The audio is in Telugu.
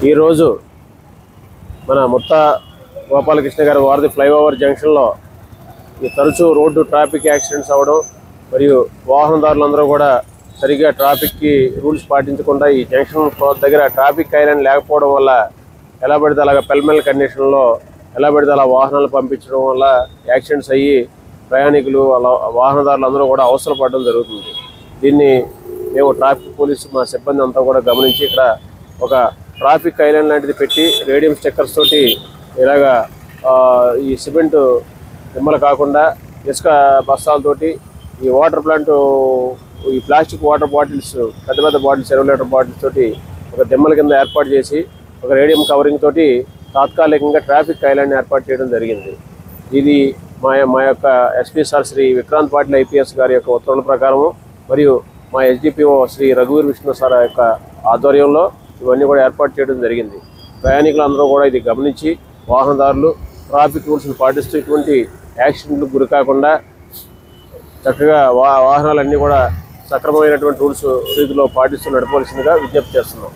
ఈరోజు మన ముత్త గోపాలకృష్ణ గారి వారధి ఫ్లైఓవర్ జంక్షన్లో తరచూ రోడ్డు ట్రాఫిక్ యాక్సిడెంట్స్ అవ్వడం మరియు వాహనదారులందరూ కూడా సరిగ్గా ట్రాఫిక్కి రూల్స్ పాటించకుండా ఈ జంక్షన్ దగ్గర ట్రాఫిక్ ఐలాండ్ లేకపోవడం వల్ల ఎలా పడితే అలాగ పెల్మెల్ కండిషన్లో ఎలా పడితే అలా వాహనాలు పంపించడం వల్ల యాక్సిడెంట్స్ అయ్యి ప్రయాణికులు వాహనదారులు అందరూ కూడా అవసరపడడం జరుగుతుంది. దీన్ని మేము ట్రాఫిక్ పోలీసు మా సిబ్బంది అంతా కూడా గమనించి ఇక్కడ ఒక ట్రాఫిక్ ఐలాండ్ లాంటిది పెట్టి రేడియం స్టిక్కర్స్ తోటి ఇలాగా ఈ సిమెంట్ దిమ్మలు కాకుండా ఇసుక బస్తాలతోటి ఈ వాటర్ ప్లాంట్ ఈ ప్లాస్టిక్ వాటర్ బాటిల్స్ పెద్ద పెద్ద బాటిల్స్ 20 లీటర్ బాటిల్స్ తోటి ఒక దిమ్మల కింద ఏర్పాటు చేసి ఒక రేడియం కవరింగ్ తోటి తాత్కాలికంగా ట్రాఫిక్ ఐలాండ్ ఏర్పాటు చేయడం జరిగింది. ఇది మా యొక్క SP sir Shri Vikrant Patil IPS గారి యొక్క ఉత్తర్వుల ప్రకారము మరియు మా ఎస్డిపిఓ శ్రీ రఘువీర్ విష్ణు సార్ యొక్క ఆధ్వర్యంలో ఇవన్నీ కూడా ఏర్పాటు చేయడం జరిగింది. ప్రయాణికులందరూ కూడా ఇది గమనించి వాహనదారులు ట్రాఫిక్ రూల్స్ని పాటిస్తూ ఇటువంటి యాక్సిడెంట్లకు గురి కాకుండా చక్కగా వాహనాలన్నీ కూడా సక్రమమైనటువంటి రూల్స్ రీతిలో పాటిస్తూ నడపవలసిందిగా విజ్ఞప్తి చేస్తున్నాం.